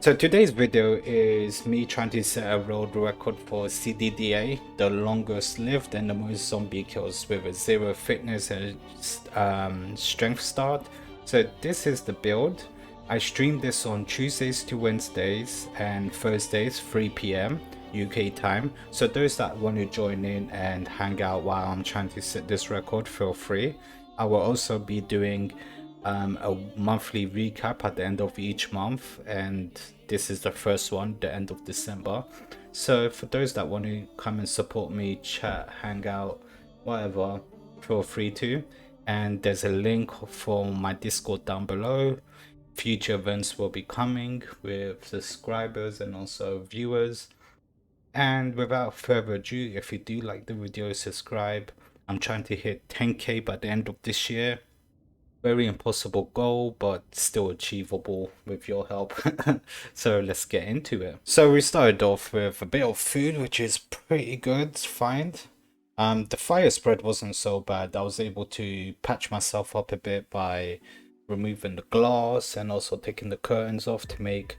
So today's video is me trying to set a world record for CDDA, the longest lived and the most zombie kills with a 0 fitness and strength start. So this is the build. I stream this on Tuesdays to Wednesdays and Thursdays 3 p.m. UK time. So those that want to join in and hang out while I'm trying to set this record, feel free. I will also be doing a monthly recap at the end of each month, and this is the first one, the end of December. So for those that want to come and support me, chat, hang out, whatever, feel free to. And there's a link for my Discord down below. Future events will be coming with subscribers and also viewers. And without further ado, if you do like the video, subscribe. I'm trying to hit 10k by the end of this year. Very impossible goal, but still achievable with your help. So let's get into it. So we started off with a bit of food, which is pretty good to find. The fire spread wasn't so bad. I was able to patch myself up a bit by removing the glass and also taking the curtains off to make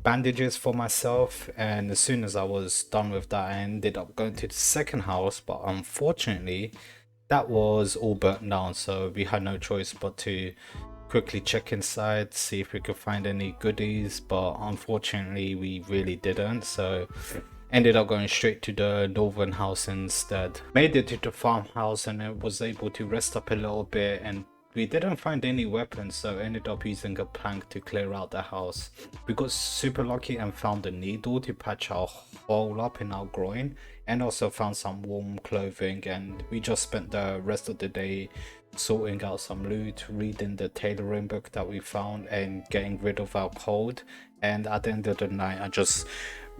bandages for myself. And as soon as I was done with that, I ended up going to the second house, but unfortunately that was all burnt down, so we had no choice but to quickly check inside, see if we could find any goodies, but unfortunately we really didn't, so ended up going straight to the northern house instead. Made it to the farmhouse and I was able to rest up a little bit, and we didn't find any weapons, so ended up using a plank to clear out the house. We got super lucky and found a needle to patch our hole up in our groin, and also found some warm clothing, and we just spent the rest of the day sorting out some loot, reading the tailoring book that we found, and getting rid of our cold. And at the end of the night I just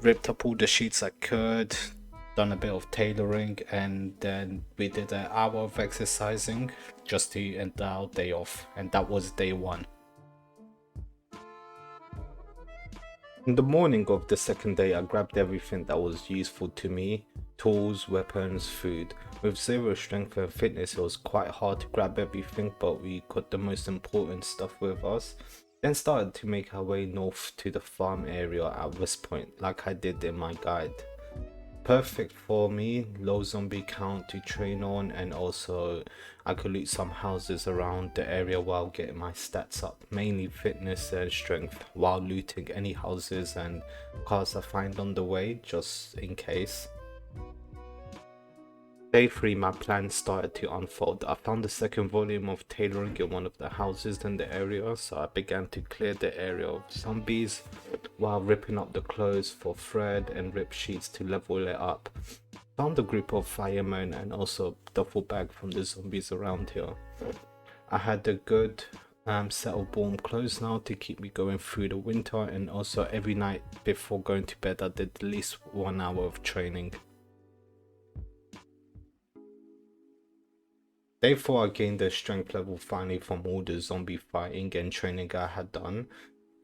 ripped up all the sheets I could, done a bit of tailoring, and then we did an hour of exercising just to end our day off, and that was day one. In the morning of the second day, I grabbed everything that was useful to me: tools, weapons, food. With 0 strength and fitness, it was quite hard to grab everything, but we got the most important stuff with us. Then started to make our way north to the farm area at West Point, like I did in my guide. Perfect for me, low zombie count to train on, and also I could loot some houses around the area while getting my stats up, mainly fitness and strength, while looting any houses and cars I find on the way, just in case. Day 3, my plan started to unfold. I found the second volume of tailoring in one of the houses in the area, so I began to clear the area of zombies while ripping up the clothes for thread and rip sheets to level it up. Found a group of firemen and also a duffel bag from the zombies around here. I had a good set of warm clothes now to keep me going through the winter, and also every night before going to bed I did at least 1 hour of training. Day 4, I gained the strength level finally from all the zombie fighting and training I had done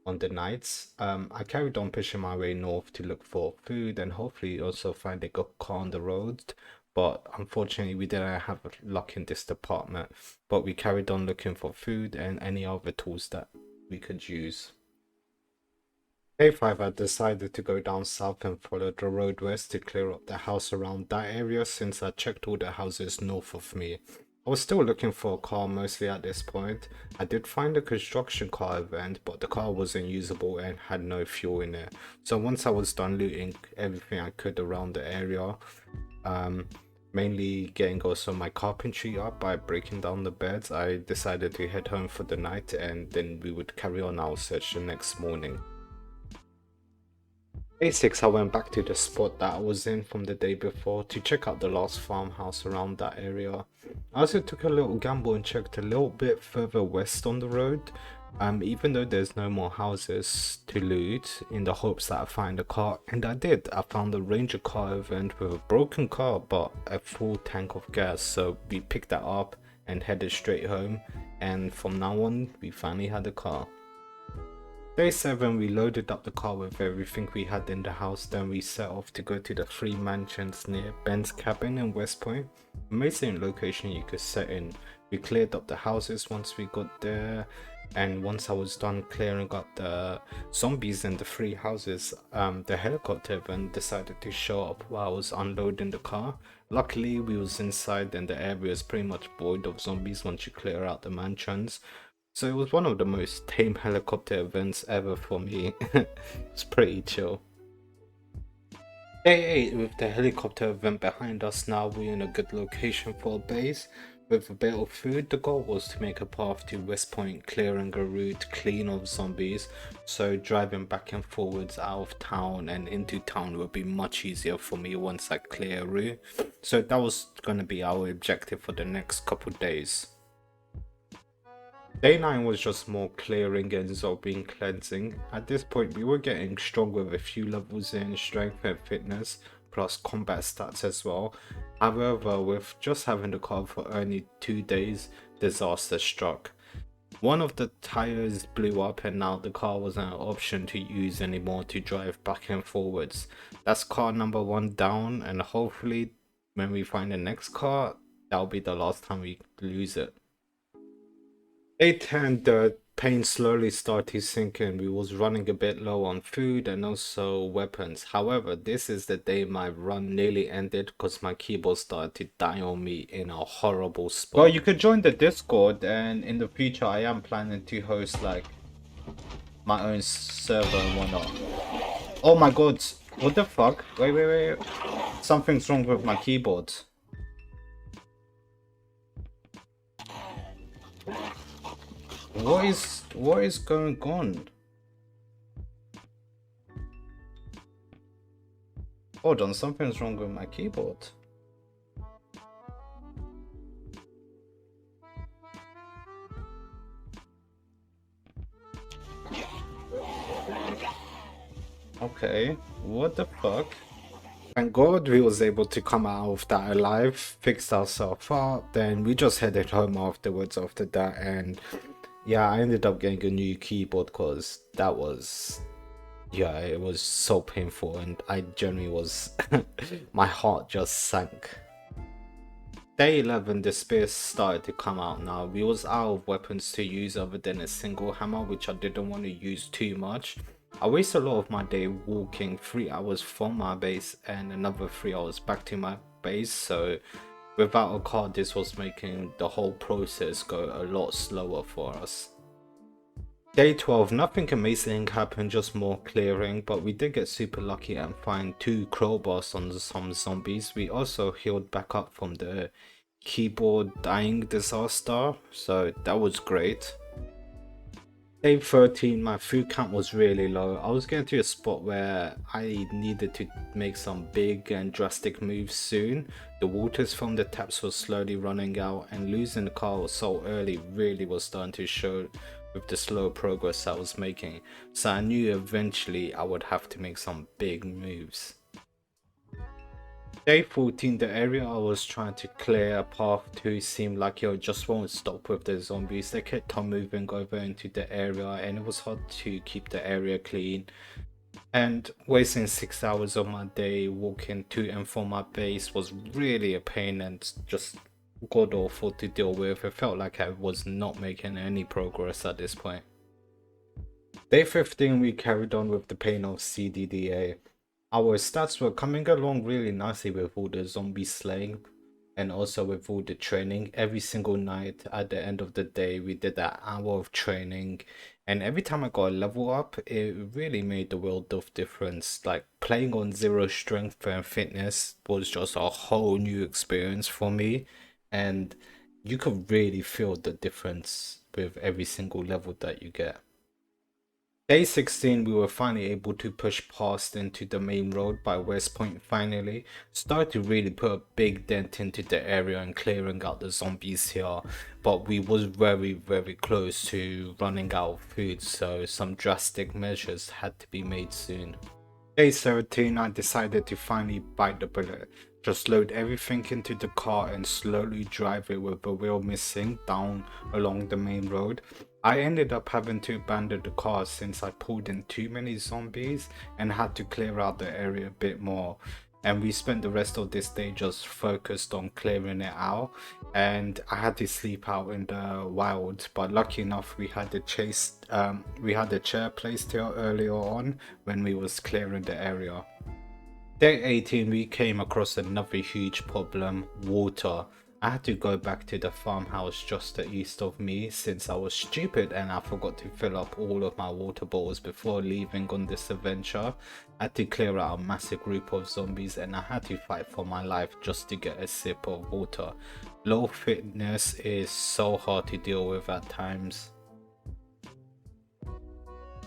on the nights. I carried on pushing my way north to look for food and hopefully also find a good car on the road, but unfortunately we didn't have luck in this department, but we carried on looking for food and any other tools that we could use. Day 5, I decided to go down south and follow the road west to clear up the house around that area, since I checked all the houses north of me. I was still looking for a car mostly at this point. I did find a construction car event, but the car wasn't usable and had no fuel in it. So once I was done looting everything I could around the area, mainly getting also my carpentry up by breaking down the beds, I decided to head home for the night, and then we would carry on our search the next morning. Day 6, I went back to the spot that I was in from the day before to check out the last farmhouse around that area. I also took a little gamble and checked a little bit further west on the road, even though there's no more houses to loot, in the hopes that I find a car, and I did. I found a Ranger car event with a broken car but a full tank of gas, so we picked that up and headed straight home, and from now on we finally had a car. Day 7, we loaded up the car with everything we had in the house, then we set off to go to the 3 mansions near Ben's cabin in West Point. Amazing location you could set in. We cleared up the houses once we got there, And once I was done clearing up the zombies in the three houses, the helicopter then decided to show up while I was unloading the car. Luckily, we was inside and the area is pretty much void of zombies once you clear out the mansions. So it was one of the most tame helicopter events ever for me. It's pretty chill. Day 8, with the helicopter event behind us, now we're in a good location for a base. With a bit of food, the goal was to make a path to West Point, clearing a route clean of zombies, so driving back and forwards out of town and into town would be much easier for me once I clear a route. So that was going to be our objective for the next couple days. Day 9 was just more clearing and zombie cleansing. At this point, we were getting strong with a few levels in strength and fitness, plus combat stats as well. However, with just having the car for only 2 days, disaster struck. One of the tires blew up and now the car wasn't an option to use anymore to drive back and forwards. That's car number 1 down, and hopefully when we find the next car, that'll be the last time we lose it. Day 10, the pain slowly started sinking. We was running a bit low on food and also weapons. However, this is the day my run nearly ended because my keyboard started to die on me in a horrible spot. Well, you could join the Discord, and in the future I am planning to host like my own server and whatnot. Oh my god, what the fuck? Wait. Something's wrong with my keyboard. What is going on? Hold on, something's wrong with my keyboard. Okay, what the fuck? Thank God we was able to come out of that alive, fixed ourselves up, then we just headed home afterwards after that, and yeah, I ended up getting a new keyboard because that was, yeah, it was so painful and I generally was, my heart just sank. Day 11, the spears started to come out now. We was out of weapons to use other than a single hammer, which I didn't want to use too much. I waste a lot of my day walking 3 hours from my base and another 3 hours back to my base, so without a car this was making the whole process go a lot slower for us. Day 12, nothing amazing happened, just more clearing, but we did get super lucky and find 2 crowbars on some zombies. We also healed back up from the keyboard dying disaster, so that was great. Day 13, my food count was really low. I was getting to a spot where I needed to make some big and drastic moves soon. The waters from the taps was slowly running out, and losing the car so early really was starting to show with the slow progress I was making. So I knew eventually I would have to make some big moves. Day 14, the area I was trying to clear a path to seemed like it just won't stop with the zombies. They kept on moving over into the area and it was hard to keep the area clean. And wasting 6 hours of my day walking to and from my base was really a pain and just god awful to deal with. It felt like I was not making any progress at this point. Day 15, we carried on with the pain of CDDA. Our stats were coming along really nicely with all the zombie slaying and also with all the training. Every single night at the end of the day we did that hour of training, and every time I got a level up it really made the world of difference. Like playing on 0 strength and fitness was just a whole new experience for me, and you could really feel the difference with every single level that you get. Day 16, we were finally able to push past into the main road by West Point finally. Started to really put a big dent into the area and clearing out the zombies here. But we was very close to running out of food, so some drastic measures had to be made soon. Day 17, I decided to finally bite the bullet. Just load everything into the car and slowly drive it with the wheel missing down along the main road. I ended up having to abandon the car since I pulled in too many zombies and had to clear out the area a bit more. and we spent the rest of this day just focused on clearing it out. And I had to sleep out in the wild, but lucky enough we had a chair placed here earlier on when we was clearing the area. Day 18, we came across another huge problem: water. I had to go back to the farmhouse just to the east of me since I was stupid and I forgot to fill up all of my water bottles before leaving on this adventure. I had to clear out a massive group of zombies and I had to fight for my life just to get a sip of water. Low fitness is so hard to deal with at times.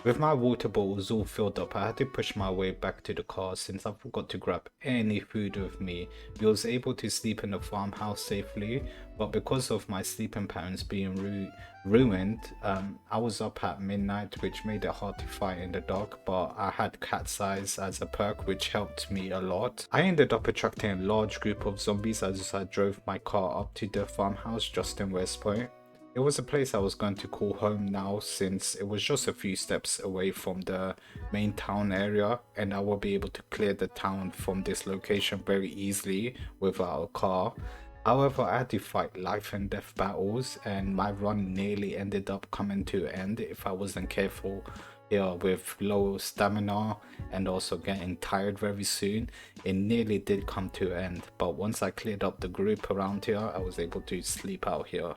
With my water bottles all filled up, I had to push my way back to the car since I forgot to grab any food with me. We was able to sleep in the farmhouse safely, but because of my sleeping patterns being ruined, I was up at midnight, which made it hard to fight in the dark, but I had cat's eyes as a perk, which helped me a lot. I ended up attracting a large group of zombies as I drove my car up to the farmhouse just in West Point. It was a place I was going to call home now since it was just a few steps away from the main town area and I will be able to clear the town from this location very easily without a car. However, I had to fight life and death battles and my run nearly ended up coming to an end if I wasn't careful here with low stamina and also getting tired very soon. It nearly did come to an end, but once I cleared up the group around here, I was able to sleep out here.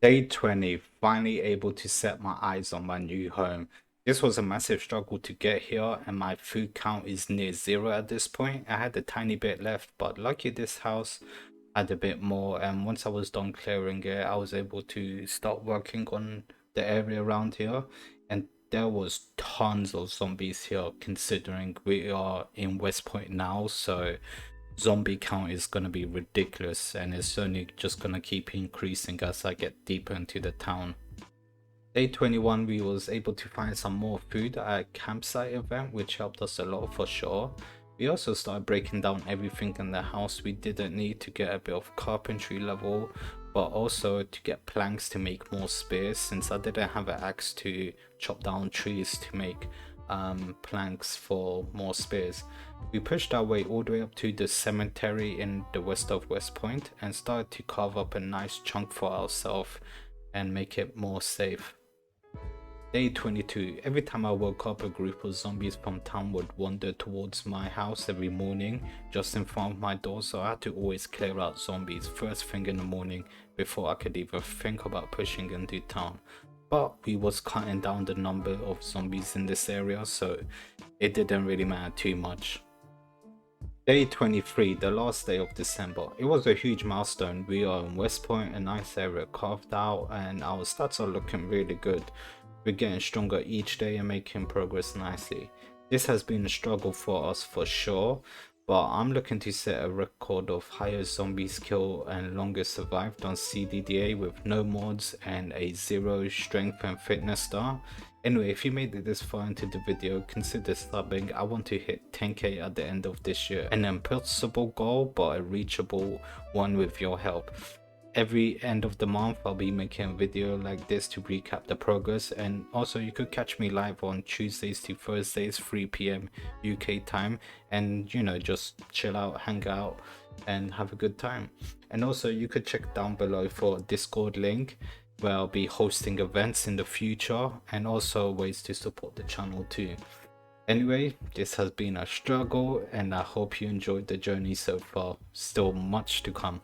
Day 20, finally able to set my eyes on my new home. This was a massive struggle to get here and my food count is near zero at this point. I had a tiny bit left, but lucky this house had a bit more, and once I was done clearing it, I was able to start working on the area around here, and there was tons of zombies here considering we are in West Point now, so zombie count is going to be ridiculous and it's only just going to keep increasing as I get deeper into the town. Day 21, we was able to find some more food at a campsite event, which helped us a lot for sure. We also started breaking down everything in the house we didn't need to get a bit of carpentry level, but also to get planks to make more spears since I didn't have an axe to chop down trees to make planks for more spears. We pushed our way all the way up to the cemetery in the west of West Point and started to carve up a nice chunk for ourselves and make it more safe. Day 22. Every time I woke up, a group of zombies from town would wander towards my house every morning just in front of my door, so I had to always clear out zombies first thing in the morning before I could even think about pushing into town. But we was cutting down the number of zombies in this area, so it didn't really matter too much. Day 23, the last day of December. It was a huge milestone. We are in West Point, a nice area carved out, and our stats are looking really good. We're getting stronger each day and making progress nicely. This has been a struggle for us for sure, but I'm looking to set a record of highest zombies killed and longest survived on CDDA with no mods and a 0 strength and fitness star. Anyway, if you made it this far into the video, consider subbing. I want to hit 10k at the end of this year. An impossible goal, but a reachable one with your help. Every end of the month I'll be making a video like this to recap the progress, and also you could catch me live on Tuesdays to Thursdays 3 p.m. UK time and just chill out, hang out and have a good time. And also you could check down below for a Discord link where I'll be hosting events in the future and also ways to support the channel too. Anyway, this has been a struggle and I hope you enjoyed the journey so far. Still much to come.